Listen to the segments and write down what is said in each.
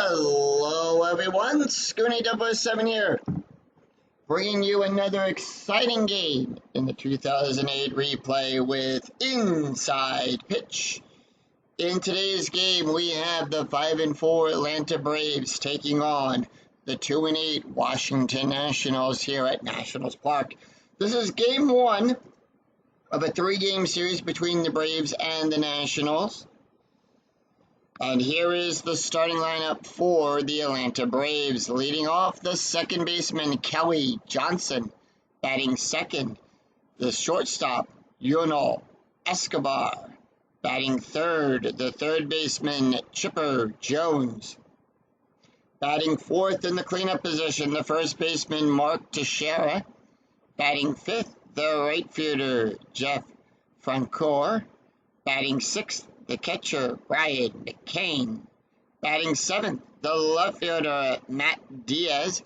Hello everyone, Scoonie 007 here, bringing you another exciting game in the 2008 replay with Inside Pitch. In today's game, we have the 5-4 Atlanta Braves taking on the 2-8 Washington Nationals here at Nationals Park. This is game one of a three-game series between the Braves and the Nationals. And here is the starting lineup for the Atlanta Braves. Leading off, the second baseman, Kelly Johnson. Batting second, the shortstop, Yunel Escobar. Batting third, the third baseman, Chipper Jones. Batting fourth in the cleanup position, the first baseman, Mark Teixeira. Batting fifth, the right fielder, Jeff Francoeur. Batting sixth, the catcher, Brian McCain. Batting seventh, the left fielder, Matt Diaz.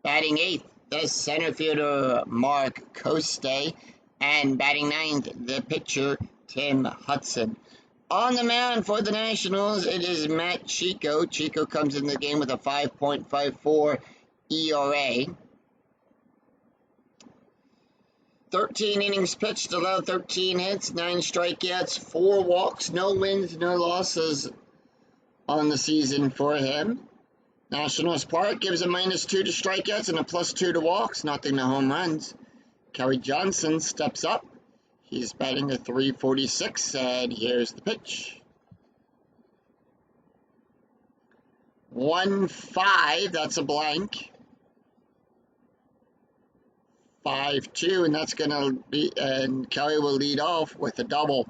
Batting eighth, the center fielder, Mark Coste. And batting ninth, the pitcher, Tim Hudson. On the mound for the Nationals, it is Matt Chico. Chico comes in the game with a 5.54 ERA. 13 innings pitched, allowed 13 hits, 9 strikeouts, 4 walks, no wins, no losses on the season for him. Nationals Park gives a -2 to strikeouts and a +2 to walks, nothing to home runs. Kelly Johnson steps up. He's batting a .346, and here's the pitch. 1-5, that's a blank. 5-2, and that's going to be, and Kelly will lead off with a double.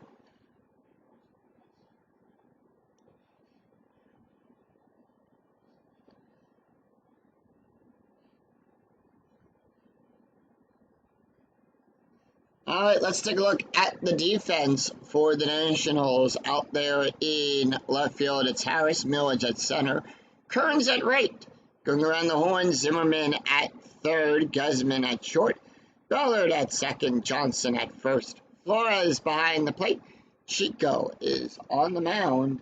All right, let's take a look at the defense for the Nationals. Out there in left field, it's Harris, Millage at center, Kearns at right. Going around the horn, Zimmerman at third, Guzman at short, Ballard at second, Johnson at first, Flores behind the plate. Chico is on the mound.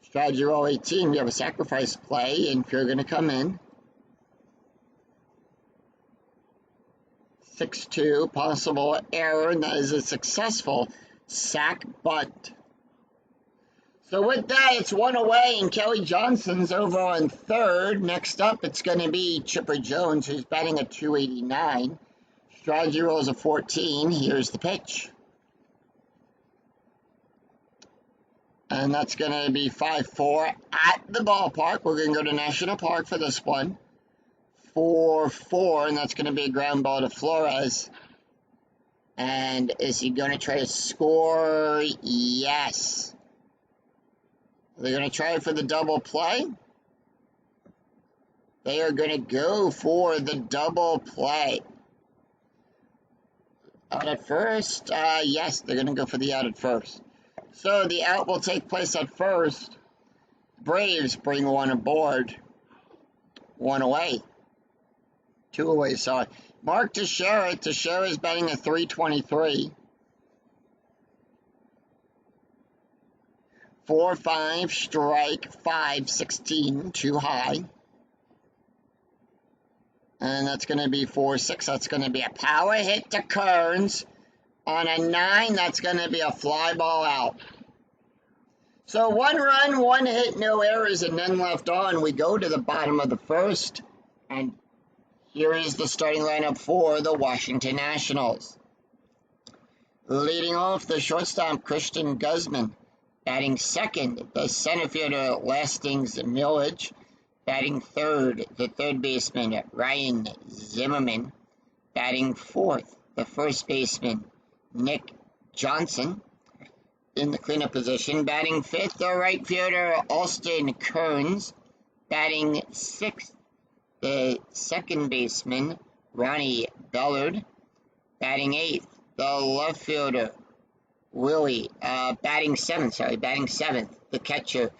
Strategy roll 18, we have a sacrifice play, and if you're going to come in. 6-2, possible error, and that is a successful sac bunt. So with that, it's one away, and Kelly Johnson's over on third. Next up, it's going to be Chipper Jones, who's batting at .289. Strategy roll is a 14. Here's the pitch. And that's going to be 5-4 at the ballpark. We're going to go to National Park for this one. 4-4, and that's going to be a ground ball to Flores. And is he going to try to score? Yes. They're going to try for the double play. They are going to go for the double play. Out at first, yes, they're going to go for the out at first. So the out will take place at first. Braves bring one aboard. One away. Two away, sorry. Mark Teixeira. Teixeira is batting a .323. 4-5, strike, 5-16, too high. And that's going to be 4-6. That's going to be a power hit to Kearns. On a 9, that's going to be a fly ball out. So 1 run, 1 hit, no errors, and none left on. We go to the bottom of the first. And here is the starting lineup for the Washington Nationals. Leading off, the shortstop, Christian Guzman. Batting second, the center fielder, Lastings Millage. Batting third, the third baseman, Ryan Zimmerman. Batting fourth, the first baseman, Nick Johnson. In the cleanup position. Batting fifth, the right fielder, Austin Kearns. Batting sixth, the second baseman, Ronnie Ballard. Batting eighth, the left fielder, batting seventh, the catcher,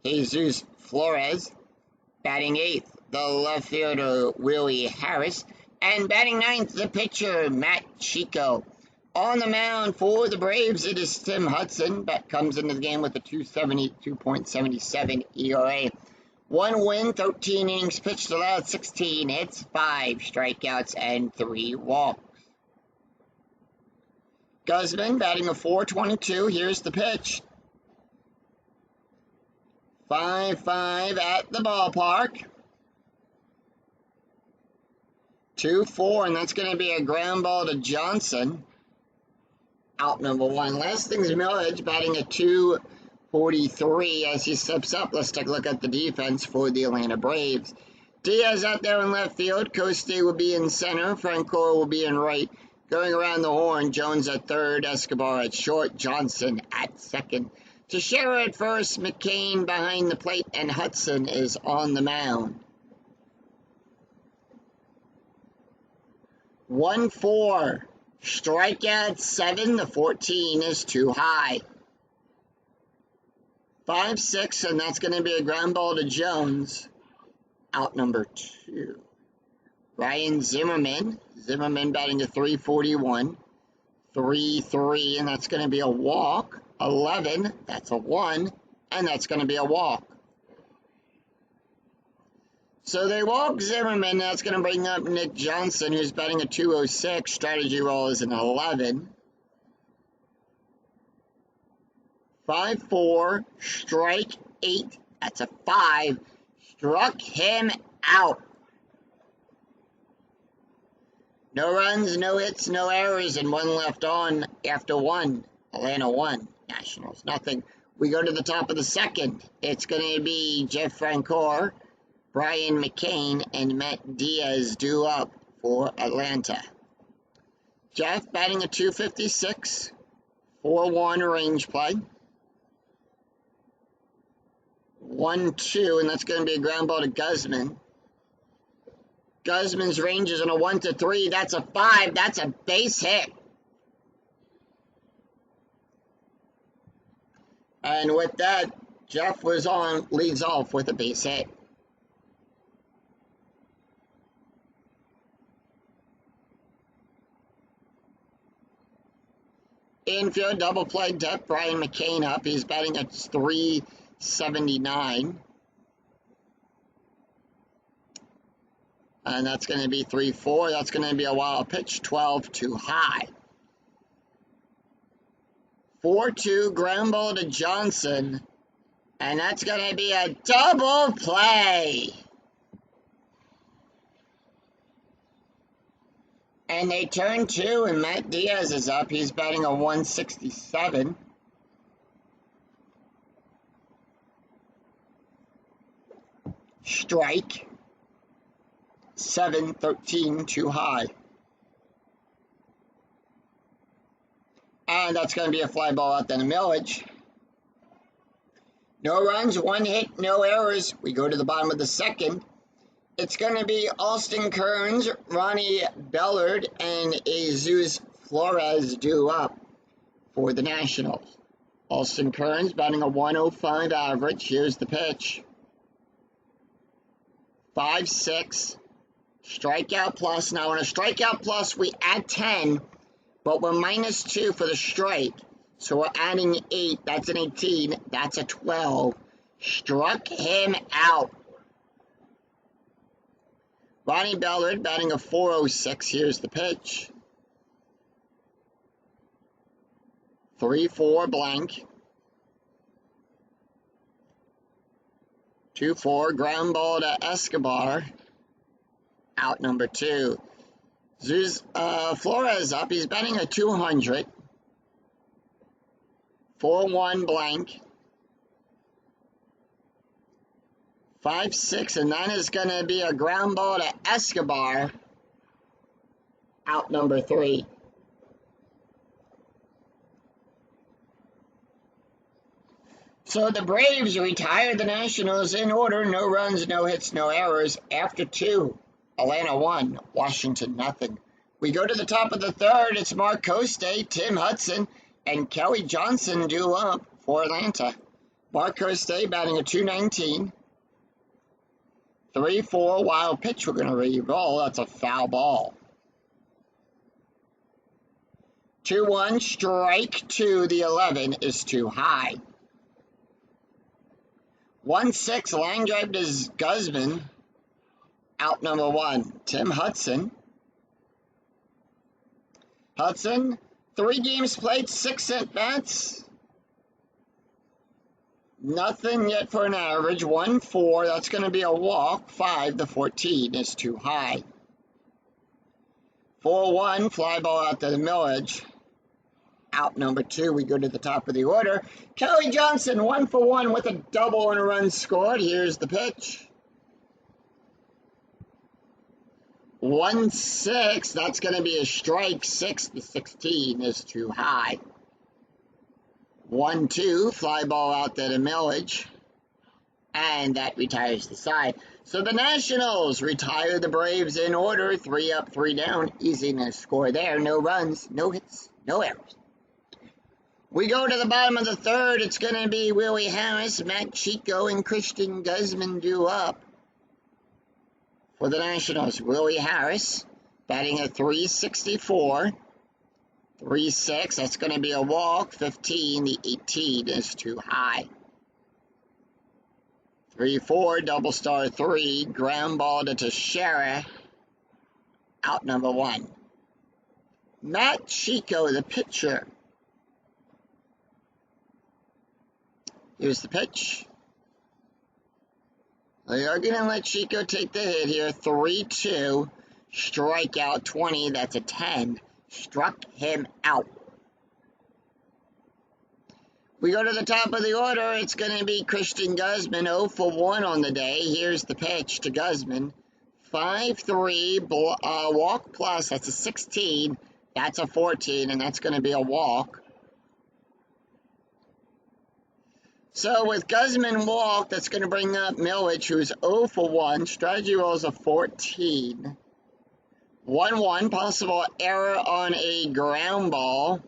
Jesus Flores. Batting eighth, the left fielder, Willie Harris. And batting ninth, the pitcher, Matt Chico. On the mound for the Braves, it is Tim Hudson that comes into the game with a 2.77 ERA. 1 win, 13 innings pitched, allowed 16 hits, 5 strikeouts, and 3 walks. Guzman batting a .422. Here's the pitch. 5-5 at the ballpark. 2-4, and that's going to be a ground ball to Johnson. Out number 1. Lastings Millage batting a .243 as he steps up. Let's take a look at the defense for the Atlanta Braves. Diaz out there in left field. Coste will be in center. Francoeur will be in right. Going around the horn, Jones at third, Escobar at short, Johnson at second. Teixeira at first, McCain behind the plate, and Hudson is on the mound. 1-4. Strikeout 7, the 14 is too high. 5-6, and that's going to be a ground ball to Jones. Out number 2. Ryan Zimmerman. Zimmerman batting a .341. 3-3, and that's going to be a walk. 11, that's a 1, and that's going to be a walk. So they walk Zimmerman. That's going to bring up Nick Johnson, who's batting a .206. Strategy roll is an 11. 5-4, strike 8. That's a 5. Struck him out. No runs, no hits, no errors, and 1 left on after 1. Atlanta 1, Nationals nothing. We go to the top of the second. It's going to be Jeff Francoeur, Brian McCain, and Matt Diaz due up for Atlanta. Jeff batting a .256, 4-1 range play. 1-2, and that's going to be a ground ball to Guzman. Guzman's range is on a 1-3. That's a 5. That's a base hit. And with that, Jeff leads off with a base hit. Infield double play depth, Brian McCain up. He's batting at .379. And that's going to be 3-4. That's going to be a wild pitch, 12 too high. 4-2 ground ball to Johnson. And that's going to be a double play. And they turn 2, and Matt Diaz is up. He's batting a .167. Strike. 7-13 too high. And that's going to be a fly ball out then a Millage. No runs, 1 hit, no errors. We go to the bottom of the second. It's going to be Austin Kearns, Ronnie Bellard, and Jesus Flores due up for the Nationals. Austin Kearns batting a .105 average. Here's the pitch. 5-6. Strikeout plus. Now, on a strikeout plus, we add 10, but we're -2 for the strike. So we're adding 8. That's an 18. That's a 12. Struck him out. Ronnie Bellard batting a .406. Here's the pitch. 3-4 blank. 2-4 ground ball to Escobar. Out number 2. Flores up. He's batting a .200. 4-1 blank. 5-6, and that is going to be a ground ball to Escobar. Out number 3. So the Braves retired the Nationals in order. No runs, no hits, no errors. After 2, Atlanta 1, Washington nothing. We go to the top of the third. It's Mark Coste, Tim Hudson, and Kelly Johnson due up for Atlanta. Mark Coste batting a .219. 3-4 wild pitch. We're going to re-roll. That's a foul ball. 2-1 strike 2. The 11 is too high. 1-6, line drive to Guzman. Out number 1, Tim Hudson. Hudson, 3 games played, 6 at-bats. Nothing yet for an average. 1-4, that's going to be a walk. 5-14 is too high. 4-1, fly ball out to the Millage. Out number 2, we go to the top of the order. Kelly Johnson, 1-for-1 with a double and a run scored. Here's the pitch. 1-6, that's going to be a strike. 6-16 is too high. 1-2, fly ball out to the Millage. And that retires the side. So the Nationals retire the Braves in order. 3 up, 3 down. Easy to score there. No runs, no hits, no errors. We go to the bottom of the third. It's going to be Willie Harris, Matt Chico, and Christian Guzman due up. For the Nationals, Willie Harris batting at .364. 3-6, that's going to be a walk. 15, the 18 is too high. 3-4, double star 3, ground ball to Teixeira. Out number 1. Matt Chico, the pitcher. Here's the pitch. They are going to let Chico take the hit here. 3-2. Strikeout 20. That's a 10. Struck him out. We go to the top of the order. It's going to be Christian Guzman. 0-for-1 on the day. Here's the pitch to Guzman. 5-3. Walk plus. That's a 16. That's a 14. And that's going to be a walk. So with Guzman walk, that's going to bring up Millage, who's 0-for-1. Strategy rolls a 14. 1-1, possible error on a ground ball.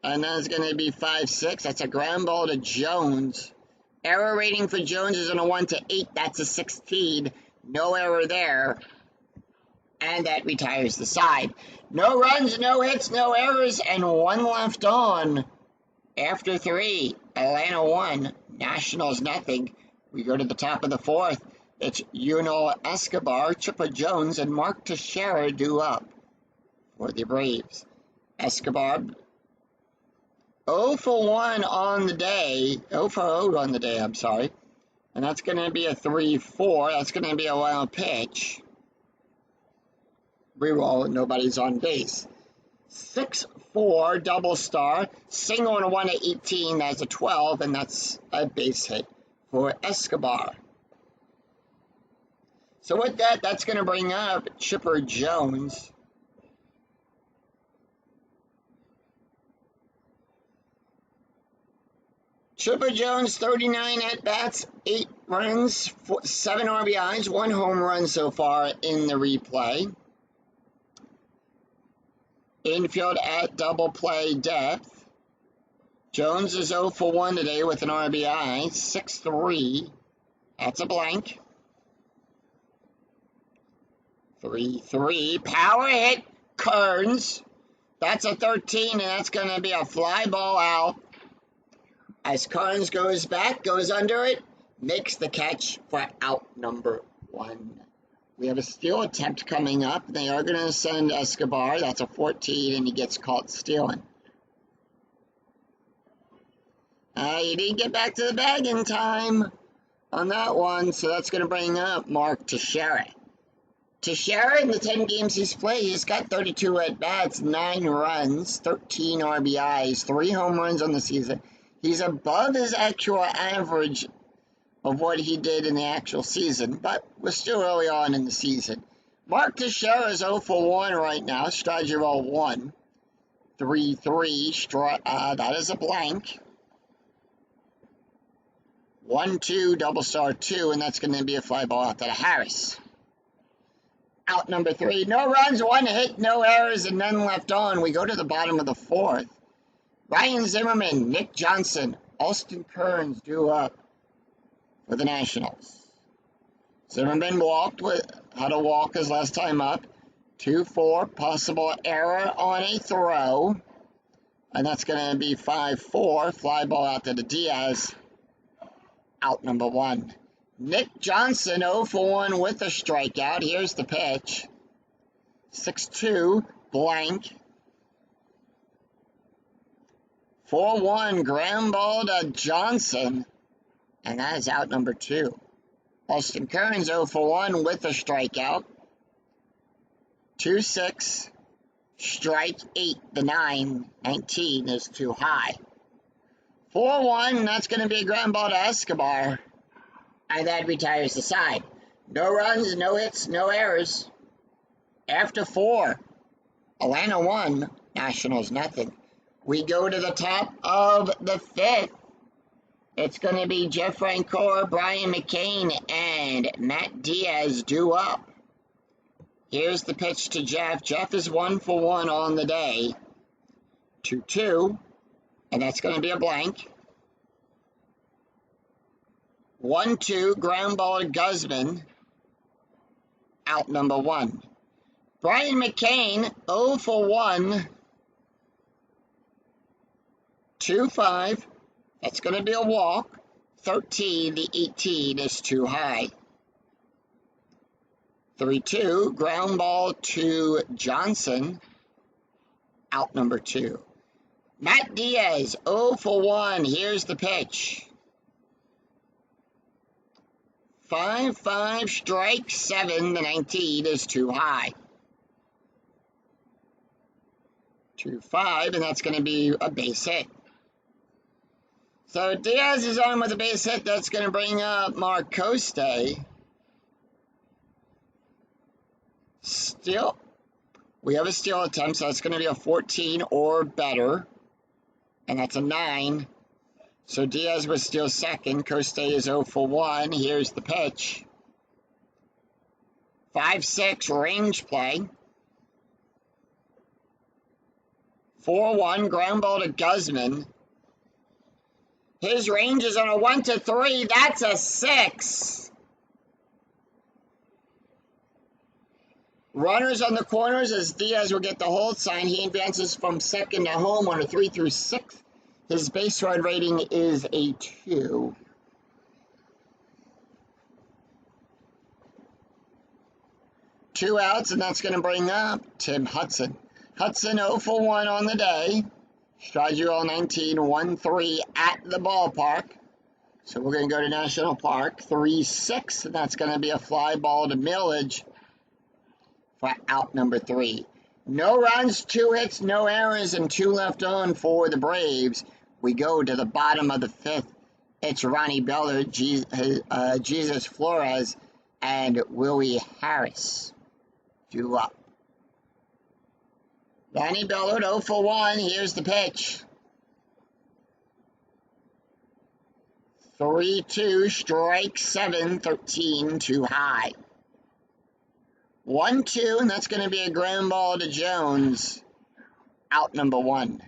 And that's going to be 5-6. That's a ground ball to Jones. Error rating for Jones is on a 1-8. That's a 16. No error there. And that retires the side. No runs, no hits, no errors, and 1 left on. After 3, Atlanta 1, Nationals nothing. We go to the top of the 4th. It's Yunel Escobar, Chipper Jones, and Mark Teixeira due up for the Braves. Escobar, 0-for-1 on the day. 0-for-0 on the day, I'm sorry. And that's going to be a 3-4. That's going to be a wild pitch. Reroll, nobody's on base. 6-4, double star, single on a 1-18, that's a 12, and that's a base hit for Escobar. So with that, that's going to bring up Chipper Jones. Chipper Jones, 39 at-bats, 8 runs, 7 RBIs, 1 home run so far in the replay. Infield at double play depth. Jones is 0-for-1 today with an RBI. 6-3. That's a blank. 3-3. Power hit. Kearns. That's a 13, and that's going to be a fly ball out. As Kearns goes back, goes under it, makes the catch for out number 1. We have a steal attempt coming up. They are going to send Escobar. That's a 14, and he gets caught stealing. He didn't get back to the bag in time on that one, so that's going to bring up Mark Teixeira. Teixeira, in the 10 games he's played, he's got 32 at-bats, 9 runs, 13 RBIs, 3 home runs on the season. He's above his actual average of what he did in the actual season, but we're still early on in the season. Mark Teixeira is 0-for-1 right now. Strategy roll 1. 3-3. That is a blank. 1-2, double star 2, and that's going to be a fly ball out to Harris. Out number 3. No runs, 1 hit, no errors, and none left on. We go to the bottom of the 4th. Ryan Zimmerman, Nick Johnson, Austin Kearns due up for the Nationals. Zimmerman had a walk his last time up. 2-4, possible error on a throw. And that's going to be 5-4, fly ball out to the Diaz. Out out number 1. Nick Johnson 0 for 1 with a strikeout. Here's the pitch. 6-2, blank. 4-1, ground ball to Johnson. And that is out number 2. Austin Kearns 0 for 1 with a strikeout. 2-6, strike 8, the 19 is too high. 4-1, that's going to be a ground ball to Escobar. And that retires the side. No runs, no hits, no errors. After 4, Atlanta 1, Nationals nothing. We go to the top of the 5th. It's going to be Jeff Francoeur, Brian McCain, and Matt Diaz due up. Here's the pitch to Jeff. Jeff is 1 for 1 on the day. 2-2, and that's going to be a blank. 1-2, ground ball to Guzman. Out number 1. Brian McCain, 0 for 1. 2-5. That's going to be a walk. 13, the 18 is too high. 3-2, ground ball to Johnson. Out number 2. Matt Diaz, 0 for 1. Here's the pitch. 5-5, strike 7, the 19 is too high. 2-5, and that's going to be a base hit. So Diaz is on with a base hit. That's going to bring up Mark Koste. Still, we have a steal attempt, so it's going to be a 14 or better. And that's a 9. So Diaz was still second. Koste is 0 for 1. Here's the pitch. 5-6, range play. 4-1, ground ball to Guzman. His range is on a 1-3. That's a 6. Runners on the corners as Diaz will get the hold sign. He advances from second to home on a 3 through 6. His base run rating is a 2. Two outs, and that's going to bring up Tim Hudson. Hudson 0 for 1 on the day. Strikeout 19, 1-3 at the ballpark. So we're going to go to National Park. 3-6, and that's going to be a fly ball to Millage for out number 3. No runs, 2 hits, no errors, and 2 left on for the Braves. We go to the bottom of the 5th. It's Ronnie Bellard, Jesus Flores, and Willie Harris due up. Ronnie Bellard 0 for 1. Here's the pitch. 3-2, strike 7, 13 too high. 1-2, and that's going to be a ground ball to Jones. Out number 1.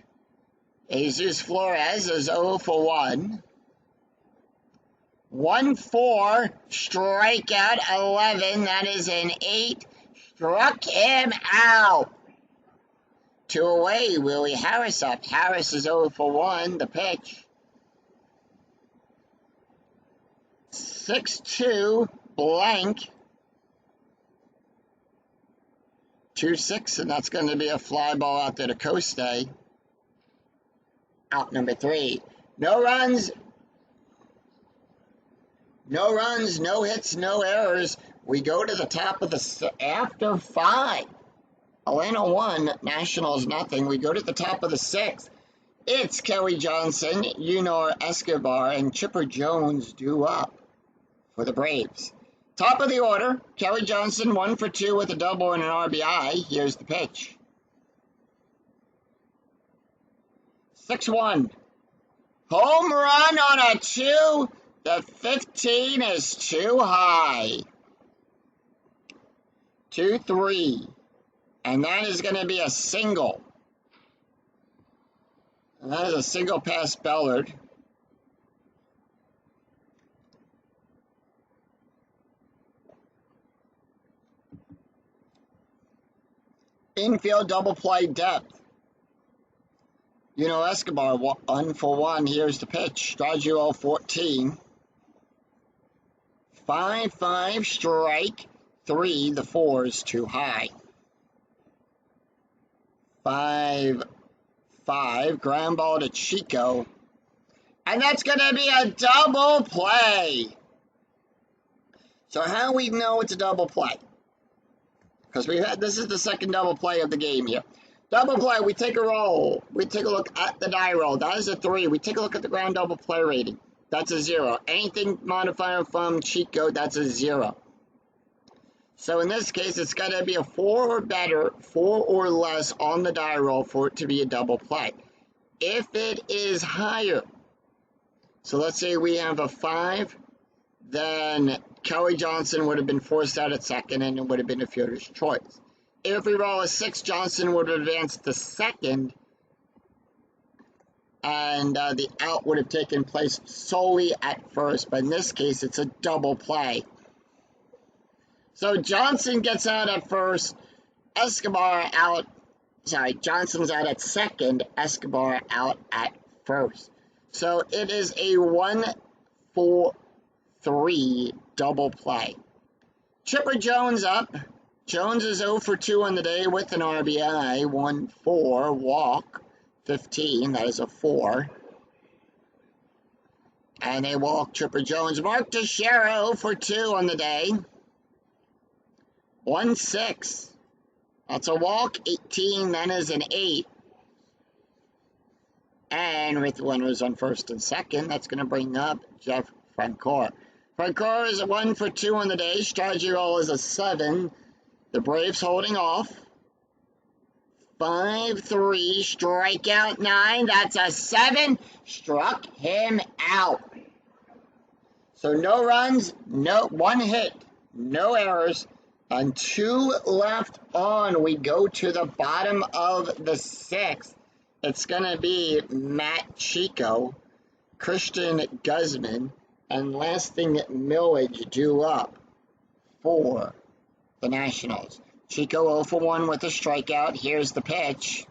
Jesus Flores is 0 for 1. 1-4, strikeout 11. That is an 8. Struck him out. 2 away, Willie Harris up. Harris is 0 for 1. The pitch. 6-2, blank. 2-6, and that's going to be a fly ball out there to Koste. Out number 3. No runs, no hits, no errors. We go to the top of the after 5. Atlanta 1, Nationals nothing. We go to the top of the 6th. It's Kelly Johnson, Yunor Escobar, and Chipper Jones due up for the Braves. Top of the order, Kelly Johnson 1 for 2 with a double and an RBI. Here's the pitch. 6-1. Home run on a 2. The 15 is too high. 2-3. And that is going to be a single. And that is a single past Bellard. Infield double play depth. Escobar 1 for 1. Here's the pitch. Strikeout 14. 5-5, strike 3. The 4 is too high. 5-5, ground ball to Chico. And that's going to be a double play. So how we know it's a double play? Because this is the second double play of the game here. Double play, we take a roll. We take a look at the die roll. That is a 3. We take a look at the ground double play rating. That's a 0. Anything modifier from Chico, that's a 0. So in this case, it's got to be a 4 or better, 4 or less on the die roll for it to be a double play. If it is higher, so let's say we have a 5, then Kelly Johnson would have been forced out at second and it would have been a fielder's choice. If we roll a 6, Johnson would have advanced to second, and the out would have taken place solely at first. But in this case, it's a double play. So Johnson gets out at first, Escobar out. Sorry, Johnson's out at second, Escobar out at first. So it is a 1-4-3 double play. Chipper Jones up. Jones is 0 for 2 on the day with an RBI, 1-4, walk, 15, that is a 4. And they walk Chipper Jones. Mark Teixeira 0 for 2 on the day, 1-6. That's a walk, 18, that is an 8. And with runners on first and second, that's going to bring up Jeff Francoeur. Francoeur is 1 for 2 on the day. Strategy roll is a 7. The Braves holding off. 5-3, strikeout 9. That's a 7. Struck him out. So no runs, no 1 hit, no errors. And 2 left on. We go to the bottom of the 6th. It's going to be Matt Chico, Christian Guzman, and Lasting Millage due up for the Nationals. Chico 0 for 1 with a strikeout. Here's the pitch.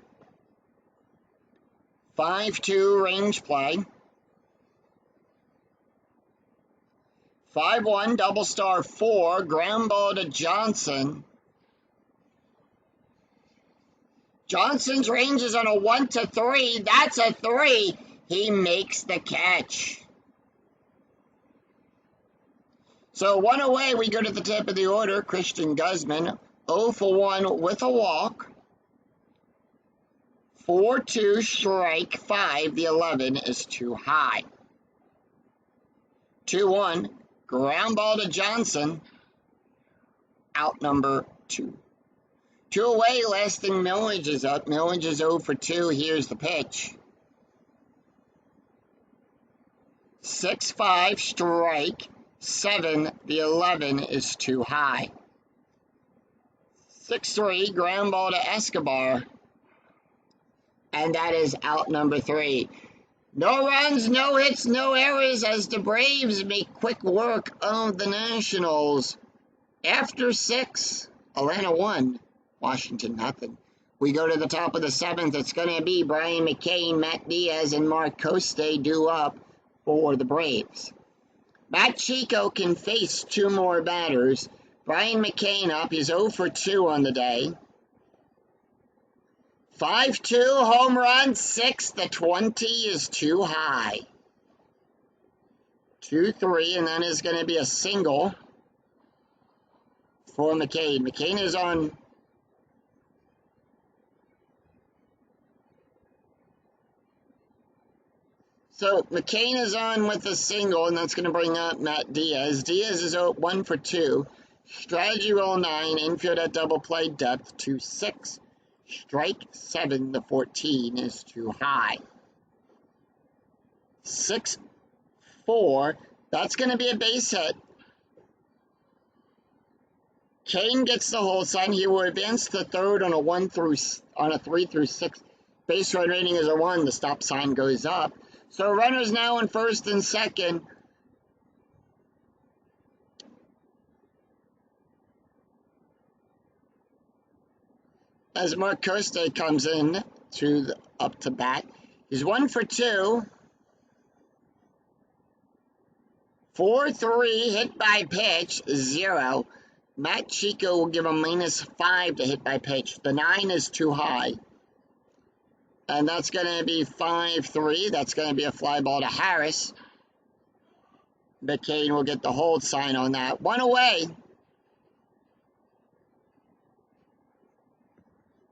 5-2 range play. 5-1 double star 4. Ground ball to Johnson. Johnson's range is on a 1-3. That's a 3. He makes the catch. So 1 away, we go to the top of the order. Christian Guzman, 0 for 1 with a walk. 4-2, strike 5. The 11 is too high. 2-1, ground ball to Johnson. Out number 2. 2 away, Lasting Millage is up. Millage is 0 for 2. Here's the pitch. 6-5, strike 7. The 11 is too high. 6-3, ground ball to Escobar. And that is out number 3. No runs, no hits, no errors as the Braves make quick work of the Nationals. After 6, Atlanta 1, Washington nothing. We go to the top of the 7th. It's going to be Brian McCain, Matt Diaz, and Mark Coste due up for the Braves. Matt Chico can face 2 more batters. Brian McCain up. He's 0 for 2 on the day. 5-2 home run, 6. The 20 is too high. 2-3, and that is going to be a single for McCain. McCain is on. So McCain is on with a single, and that's going to bring up Matt Diaz. Diaz is 1 for 2. Strategy roll 9. Infield at double play depth 2-6. Strike 7. The 14 is too high. 6-4. That's going to be a base hit. Kane gets the whole sign. He will advance to third on a 3 through 6. Base run rating is a 1. The stop sign goes up. So runners now in first and second. As Mark Coste comes in up to bat. He's 1 for 2. 4-3 hit by pitch, 0. Matt Chico will give a -5 to hit by pitch. The 9 is too high. And that's going to be 5-3. That's going to be a fly ball to Harris. McCain will get the hold sign on that. 1 away.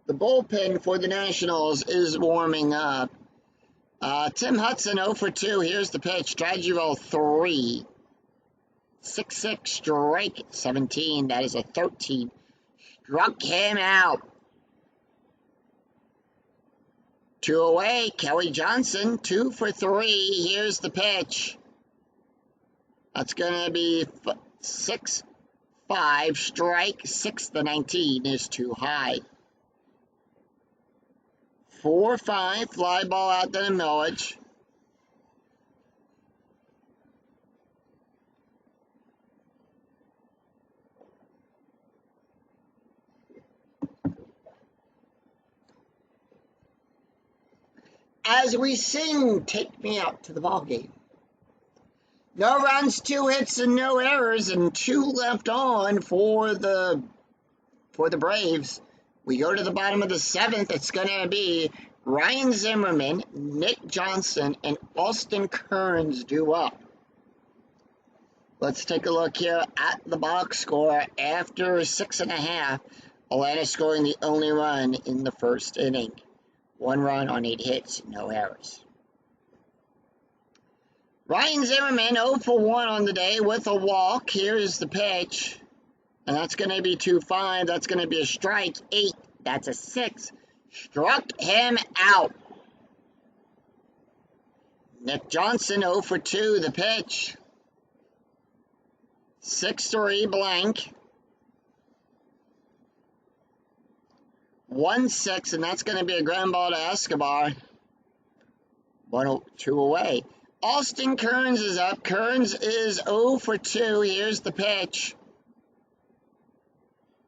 The bullpen for the Nationals is warming up. Tim Hudson 0 for 2. Here's the pitch. Strategy roll 3. 6-6 strike 17. That is a 13. Struck him out. 2 away. Kelly Johnson 2 for 3. Here's the pitch. That's going to be 6-5 strike 6. The 19 is too high. 4-5 fly ball out to the millage. As we sing, "Take Me Out to the Ball Game." No runs, 2 hits, and no errors, and 2 left on for the Braves. We go to the bottom of the 7th. It's going to be Ryan Zimmerman, Nick Johnson, and Austin Kearns due up. Let's take a look here at the box score after 6.5. Atlanta scoring the only run in the first inning. 1 run on 8 hits, no errors. Ryan Zimmerman 0 for 1 on the day with a walk. Here's the pitch. And that's going to be 2-5. That's going to be a strike. 8. That's a 6. Struck him out. Nick Johnson 0 for 2. The pitch. 6-3 blank. 1-6, and that's going to be a ground ball to Escobar. 1-2 away. Austin Kearns is up. Kearns is 0 for 2. Here's the pitch.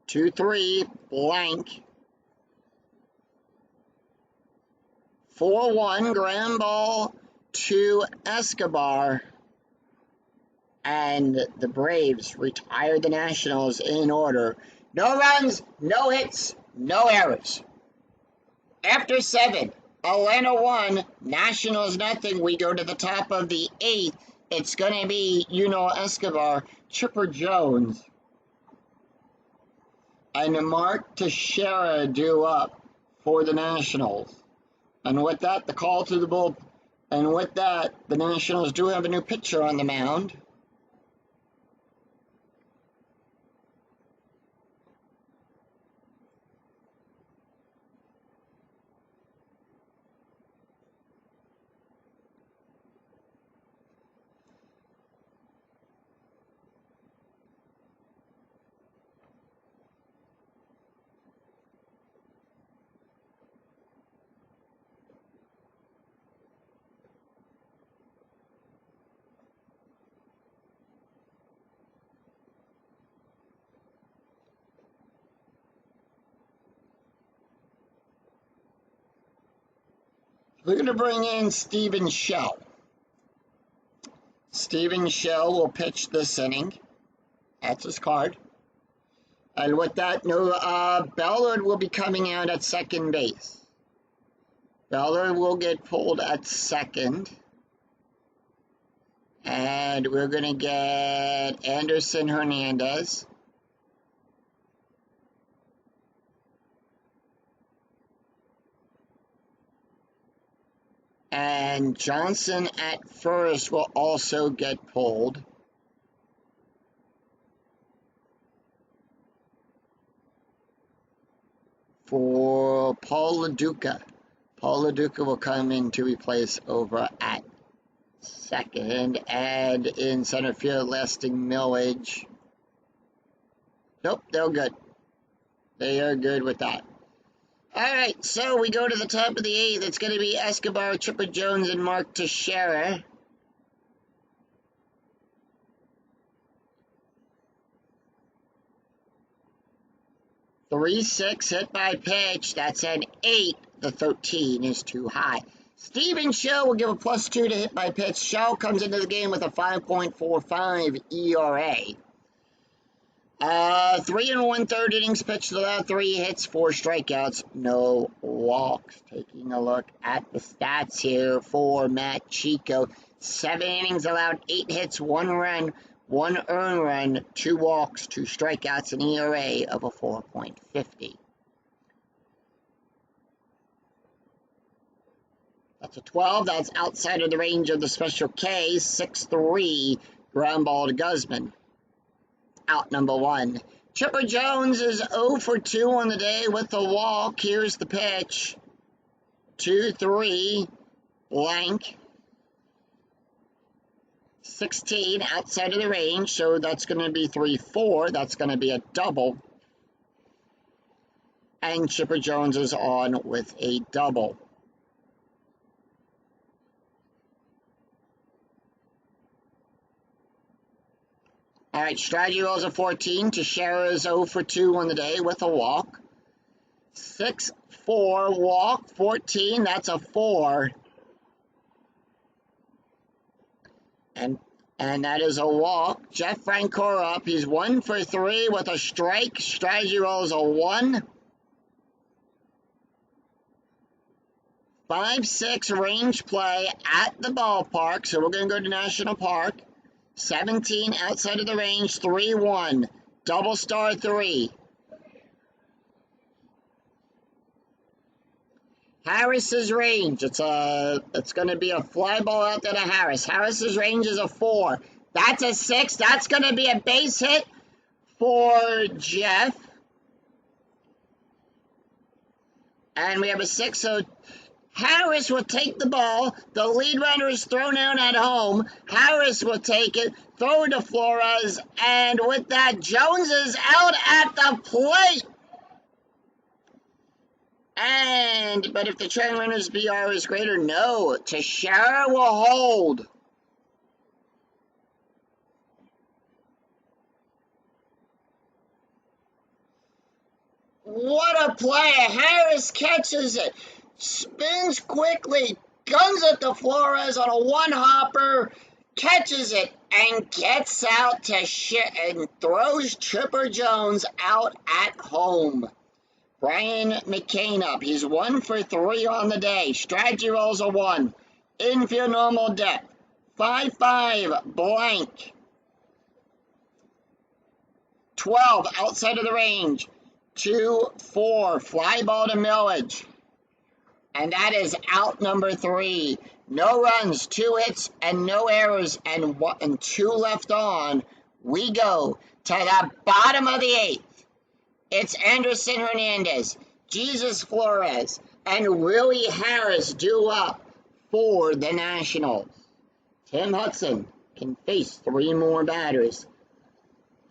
2-3 blank. 4-1 ground ball to Escobar. And the Braves retire the Nationals in order. No runs, no hits, no errors. After 7, Atlanta 1, Nationals nothing. We go to the top of the 8th. It's going to be Escobar, Chipper Jones, and Mark Teixeira due up for the Nationals. And with that, the call to the bullpen. And with that, the Nationals do have a new pitcher on the mound. We're going to bring in Stephen Shell. Stephen Shell will pitch this inning. That's his card. And with that, Ballard will be coming out at second base. Ballard will get pulled at second. And we're going to get Anderson Hernandez. And Johnson at first will also get pulled. For Paul LaDuca. Paul LaDuca will come in to replace over at second. And in center field, Lasting Millage. Nope, they're good. They are good with that. Alright, so we go to the top of the 8th. It's going to be Escobar, Chipper Jones, and Mark Teixeira. Three 6 hit by pitch. That's an 8. The 13 is too high. Steven Shell will give a +2 to hit by pitch. Shell comes into the game with a 5.45 ERA. 3 1/3 innings pitched, allowed 3 hits, 4 strikeouts, no walks. Taking a look at the stats here for Matt Chico. 7 innings allowed, 8 hits, 1 run, 1 earned run, 2 walks, 2 strikeouts, an ERA of a 4.50. That's a 12. That's outside of the range of the Special K. 6-3, ground ball to Guzman. Out number 1. Chipper Jones is 0 for 2 on the day with a walk. Here's the pitch. 2-3, blank. 16, outside of the range, so that's going to be 3-4. That's going to be a double. And Chipper Jones is on with a double. All right, strategy rolls a 14. Teixeira is 0 for 2 on the day with a walk. 6-4 walk, 14, that's a 4. And that is a walk. Jeff Francoeur up. He's 1 for 3 with a strike. Strategy rolls a 1. 5-6 range play at the ballpark, so we're going to go to National Park. 17 outside of the range, 3-1. Double star 3. Harris's range. It's going to be a fly ball out there to Harris. Harris's range is a 4. That's a 6. That's going to be a base hit for Jeff. And we have a 6, so Harris will take the ball. The lead runner is thrown out at home. Harris will take it, throw it to Flores, and with that, Jones is out at the plate. But if the trailing runner's BR is greater, no. Teixeira will hold. What a play. Harris catches it. Spins quickly, guns it to Flores on a one-hopper, catches it, and gets out and throws Chipper Jones out at home. Brian McCain up. He's 1 for 3 on the day. Strategy rolls a 1. Infield normal depth. 5-5, blank. 12, outside of the range. 2-4, fly ball to Millage. And that is out number 3. No runs, 2 hits, and no errors, and 2 left on. We go to the bottom of the 8th. It's Anderson Hernandez, Jesus Flores, and Willie Harris due up for the Nationals. Tim Hudson can face 3 more batters.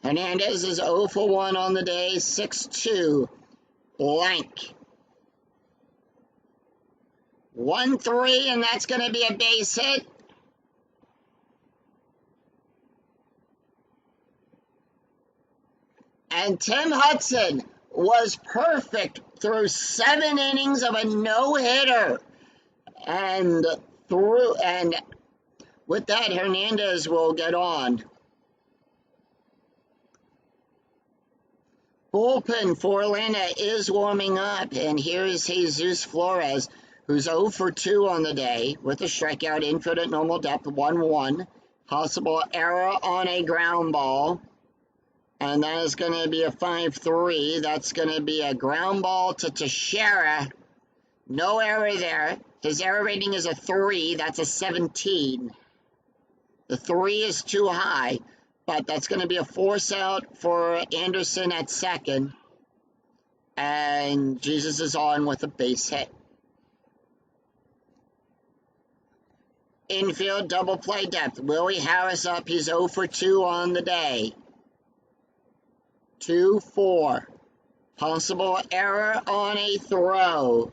Hernandez is 0 for 1 on the day, 6-2, blank. 1-3, and that's going to be a base hit. And Tim Hudson was perfect through 7 innings of a no-hitter. And with that, Hernandez will get on. Bullpen for Atlanta is warming up, and here's Jesus Flores, who's 0 for 2 on the day with a strikeout, infield at normal depth, 1-1. Possible error on a ground ball. And that is going to be a 5-3. That's going to be a ground ball to Teixeira. No error there. His error rating is a 3. That's a 17. The 3 is too high. But that's going to be a force out for Anderson at second. And Jesus is on with a base hit. Infield double play depth. Willie Harris up. He's 0 for 2 on the day. 2-4. Possible error on a throw.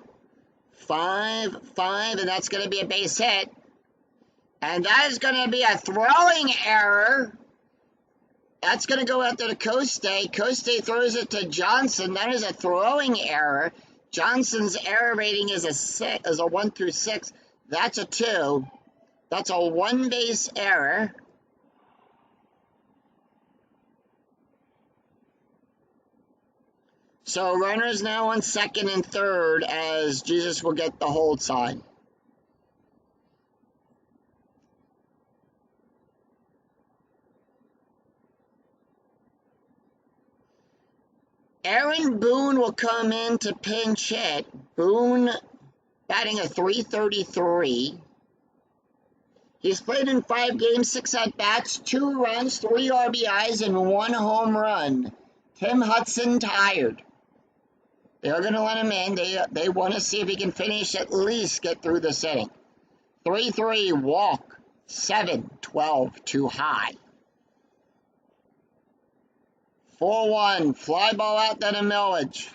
5-5, and that's going to be a base hit. And that is going to be a throwing error. That's going to go out there to Coste. Coste throws it to Johnson. That is a throwing error. Johnson's error rating is a 1 through 6. That's a 2. That's a 1 base error. So runners now on second and third as Jesus will get the hold sign. Aaron Boone will come in to pinch hit. Boone batting a .333. He's played in 5 games, 6 at-bats, 2 runs, 3 RBIs, and 1 home run. Tim Hudson tired. They're going to let him in. They want to see if he can finish, at least get through this inning. 3-3, walk. 7-12, too high. 4-1, fly ball out to the millage.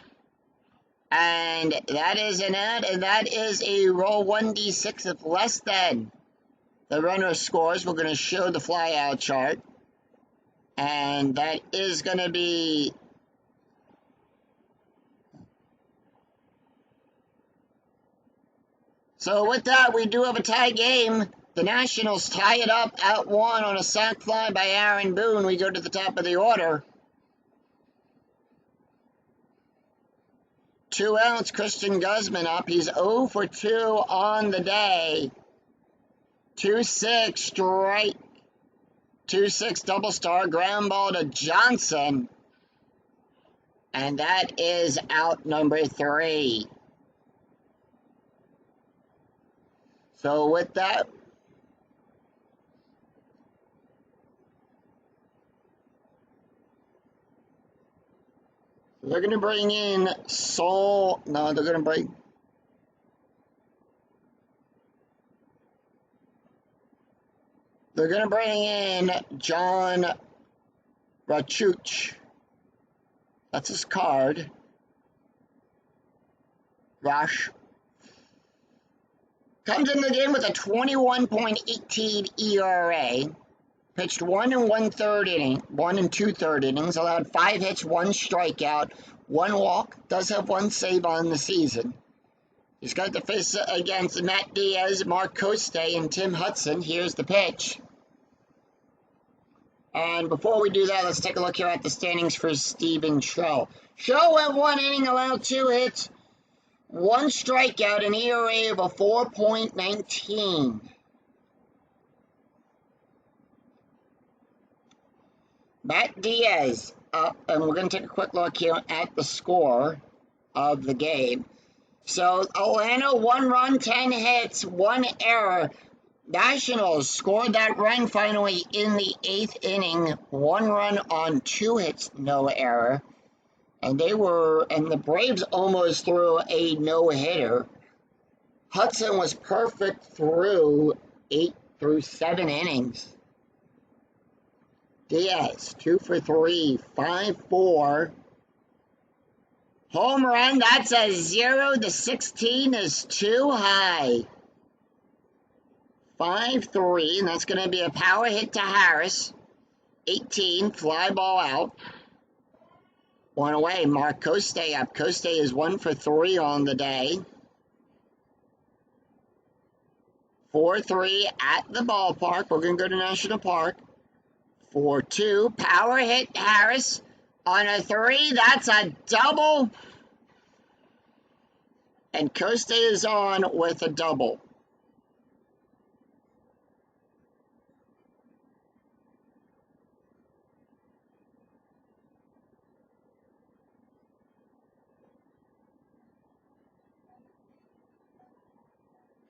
And that is an out, and that is a roll 1d6 if less than the runner scores. We're going to show the fly out chart. And that is going to be so with that, we do have a tie game. The Nationals tie it up at 1 on a sac fly by Aaron Boone. We go to the top of the order. 2 outs, Christian Guzman up. He's 0 for 2 on the day. 2-6 strike. 2-6 double star. Ground ball to Johnson. And that is out number 3. So with that, they're going to bring in Saul. No, they're going to bring. They're going to bring in John Rachuch. That's his card. Rush. Comes in the game with a 21.18 ERA. Pitched 1 1/3 inning, 1 2/3 innings, allowed 5 hits, 1 strikeout, 1 walk, does have 1 save on the season. He's got to face against Matt Diaz, Mark Coste, and Tim Hudson. Here's the pitch. And before we do that, let's take a look here at the standings for Stephen Show. Show went 1 inning, allowed 2 hits, 1 strikeout, an ERA of a 4.19. Matt Diaz up, and we're going to take a quick look here at the score of the game. So, Atlanta, 1 run, 10 hits, 1 error. Nationals scored that run finally in the 8th inning. 1 run on 2 hits, no error. And the Braves almost threw a no-hitter. Hudson was perfect through 8 through 7 innings. Diaz, 2 for 3, 5-4. Home run, that's a 0. The 16 is too high. 5-3, and that's going to be a power hit to Harris. 18, fly ball out. 1 away, Mark Coste up. Coste is 1 for 3 on the day. 4-3 at the ballpark. We're going to go to National Park. 4-2, power hit Harris on a 3. That's a double. And Coste is on with a double.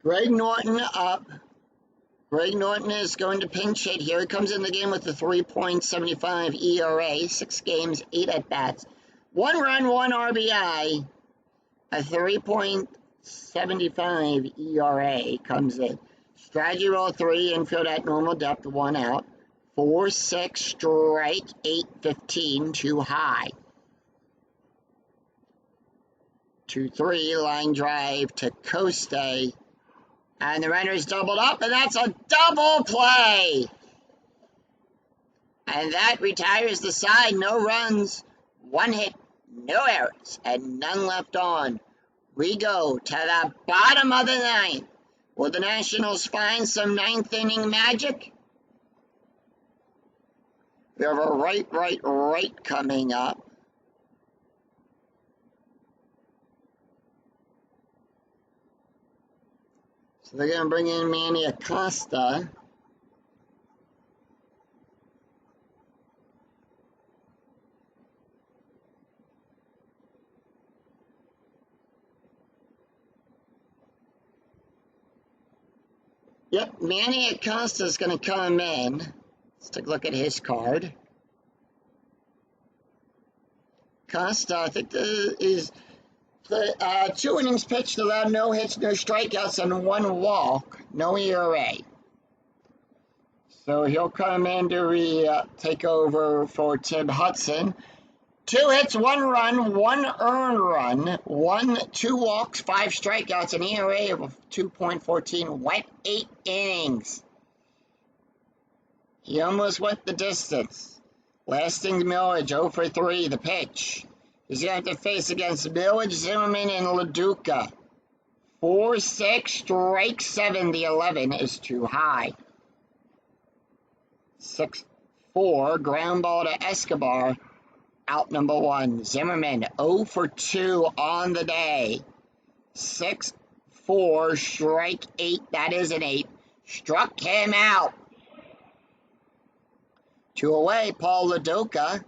Greg Norton up. Greg Norton is going to pinch hit here. He comes in the game with a 3.75 ERA, 6 games, 8 at-bats. 1 run, 1 RBI, a 3.75 ERA comes in. Strategy roll 3, infield at normal depth, 1 out. 4-6 strike, 8-15, too high. 2-3, line drive to Coste. And the runner's doubled up, and that's a double play. And that retires the side. No runs, 1 hit, no errors, and none left on. We go to the bottom of the 9th. Will the Nationals find some ninth inning magic? We have a right coming up. So they're going to bring in Manny Acosta. Yep, Manny Acosta is going to come in. Let's take a look at his card. Acosta, I think is 2 innings pitched, allowed no hits, no strikeouts, and 1 walk, no ERA. So he'll come in to take over for Tim Hudson. 2 hits, 1 run, 1 earned run, 2 walks, 5 strikeouts, an ERA of 2.14, went 8 innings. He almost went the distance. Lasting Millage, 0 for 3, the pitch. He's going to have to face against Millage, Zimmerman, and LaDuca. 4-6, strike 7, the 11 is too high. 6-4, ground ball to Escobar. Out number 1. Zimmerman 0 for 2 on the day. 6-4, strike 8. That is an 8. Struck him out. 2 away, Paul LaDuca.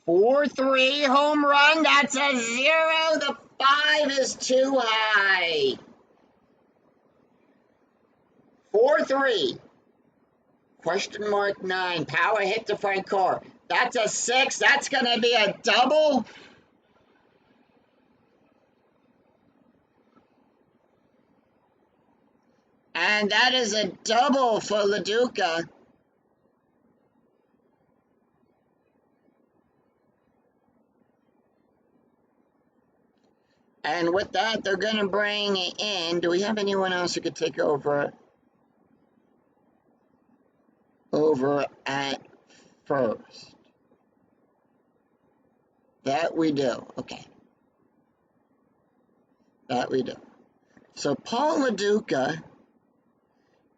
4-3 home run. That's a 0. The 5 is too high. 4-3. Question mark 9. Power hit to Francoeur. That's a 6. That's going to be a double. And that is a double for LaDuca. And with that, they're going to bring in... Do we have anyone else who could take over at first? That we do. Okay. That we do. So Paul LaDuca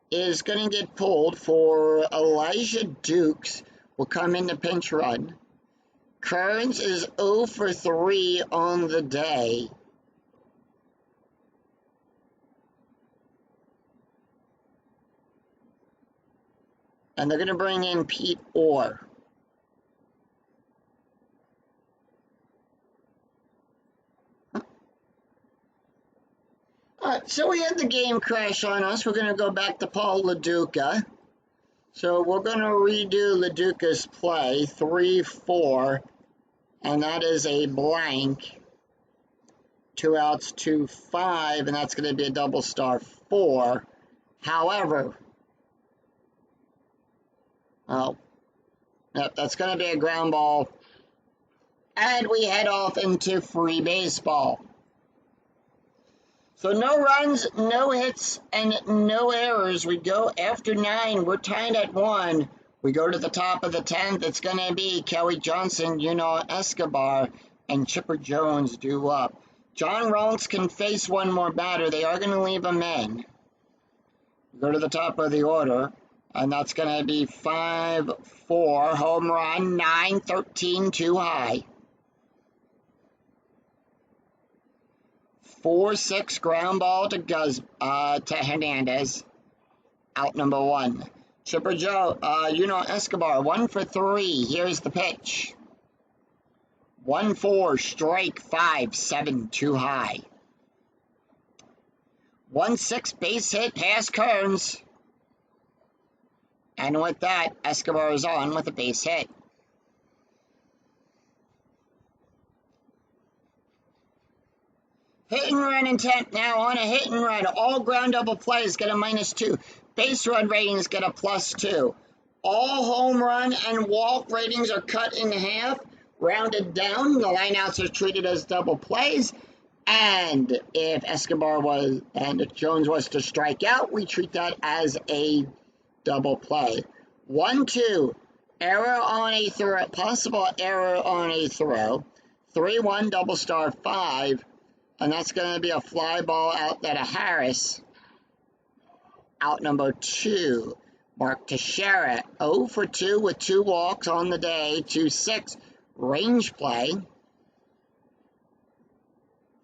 is going to get pulled for Elijah Dukes. Will come in the pinch run. Kearns is 0 for 3 on the day. And they're going to bring in Pete Orr. So we had the game crash on us. We're going to go back to Paul LaDuca. So we're going to redo LaDuca's play, 3-4, and that is a blank. 2 outs, 2-5, and that's going to be a double star 4. However, that's going to be a ground ball. And we head off into free baseball. So no runs, no hits, and no errors. We go after 9. We're tied at 1. We go to the top of the 10th. It's going to be Kelly Johnson, Escobar, and Chipper Jones due up. John Rollins can face one more batter. They are going to leave him in. We go to the top of the order. And that's going to be 5-4, home run, 9-13, too high. 4-6, ground ball to Hernandez. Out number 1. Chipper Joe, Escobar, 1 for 3. Here's the pitch. 1-4, strike 5-7, too high. 1-6, base hit past Kearns. And with that, Escobar is on with a base hit. Hit and run intent now on a hit and run. All ground double plays get a -2. Base run ratings get a +2. All home run and walk ratings are cut in half, rounded down. The lineouts are treated as double plays. And if Jones was to strike out, we treat that as a double play. 1-2, error on a throw, possible error on a throw. 3-1, double star 5. And that's going to be a fly ball out there to Harris. Out number 2. Mark Teixeira, 0 for 2 with 2 walks on the day. 2-6 range play.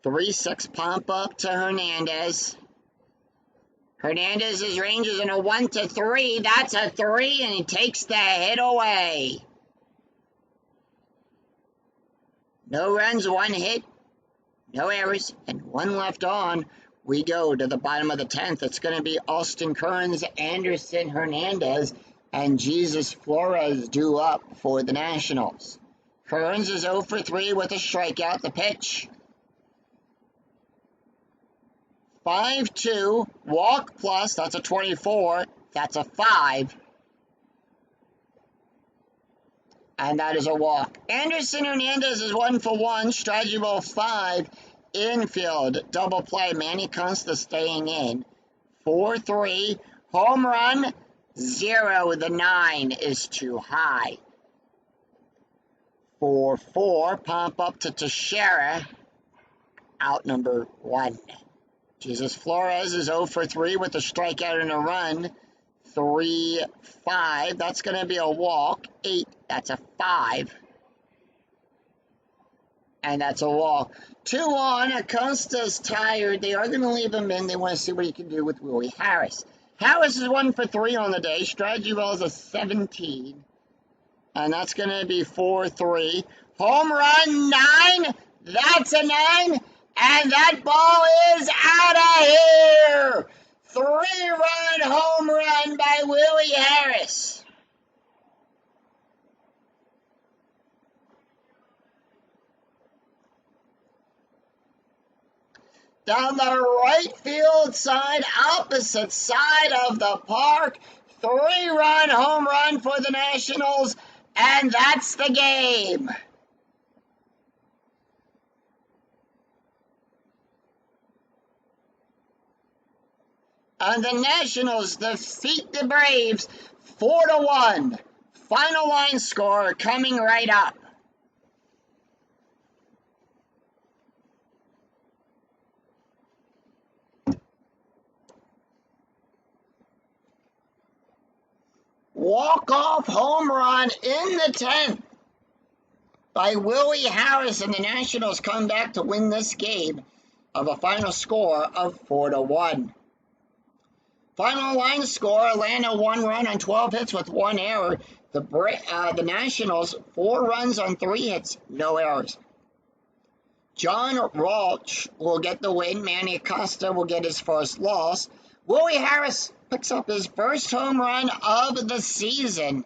3-6 pump up to Hernandez. Hernandez's range is in a 1-3. That's a 3, and he takes the hit away. No runs, 1 hit, no errors, and 1 left on. We go to the bottom of the 10th. It's going to be Austin Kearns, Anderson Hernandez, and Jesus Flores due up for the Nationals. Kearns is 0 for 3 with a strikeout. The pitch. 5-2, walk plus, that's a 24, that's a 5. And that is a walk. Anderson Hernandez is 1 for 1, strategy ball 5, infield, double play, Manny Costa staying in. 4-3, home run, 0, the 9 is too high. 4-4, pump up to Teixeira, out number 1. Jesus Flores is 0 for 3 with a strikeout and a run. 3-5, that's going to be a walk. 8, that's a 5. And that's a walk. 2 on, Acosta's tired. They are going to leave him in. They want to see what he can do with Willie Harris. Harris is 1 for 3 on the day. Strategy ball is a 17. And that's going to be 4-3. Home run, 9. That's a 9. And that ball is out of here! 3-run home run by Willie Harris. Down the right field side, opposite side of the park. 3-run home run for the Nationals. And that's the game. And the Nationals defeat the Braves 4-1. Final line score coming right up. Walk-off home run in the 10th by Willie Harris, and the Nationals come back to win this game of a final score of 4-1. Final line score, Atlanta 1 run on 12 hits with 1 error. The Nationals 4 runs on 3 hits, no errors. John Ralch will get the win. Manny Acosta will get his first loss. Willie Harris picks up his first home run of the season.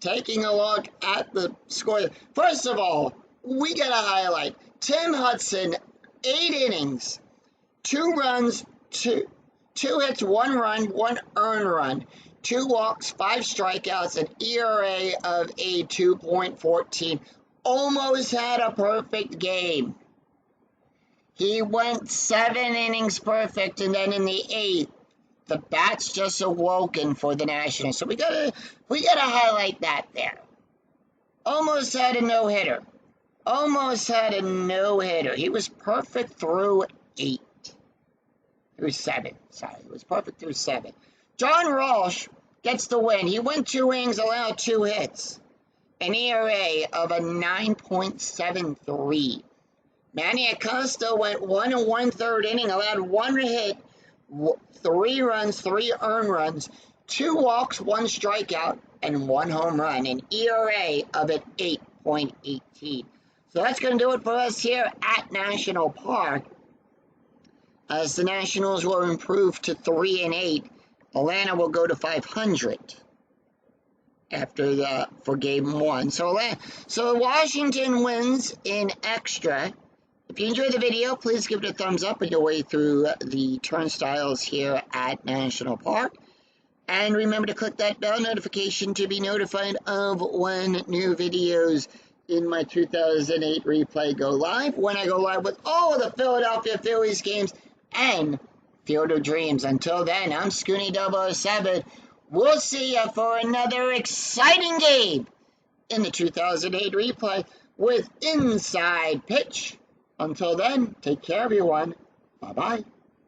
Taking a look at the score. First of all, we got to highlight Tim Hudson, 8 innings, 2 runs, 2 hits, 1 run, 1 earned run, 2 walks, 5 strikeouts, an ERA of a 2.14. Almost had a perfect game. He went 7 innings perfect, and then in the 8th, the bat's just awoken for the Nationals. So we gotta highlight that there. Almost had a no-hitter. Almost had a no-hitter. He was perfect through 8. Through 7. Sorry, it was perfect through 7. John Ralch gets the win. He went 2 innings, allowed 2 hits. An ERA of a 9.73. Manny Acosta went 1 1/3 inning, allowed 1 hit, 3 runs, 3 earned runs, 2 walks, 1 strikeout, and 1 home run. An ERA of an 8.18. So that's going to do it for us here at National Park. As the Nationals will improve to 3-8, Atlanta will go to 500 for game 1. So Washington wins in extra. If you enjoyed the video, please give it a thumbs up on your way through the turnstiles here at National Park. And remember to click that bell notification to be notified of when new videos in my 2008 replay go live. When I go live with all of the Philadelphia Phillies games and Field of Dreams. Until then, I'm Scoonie 007. We'll see you for another exciting game in the 2008 replay with Inside Pitch. Until then, take care, everyone. Bye bye.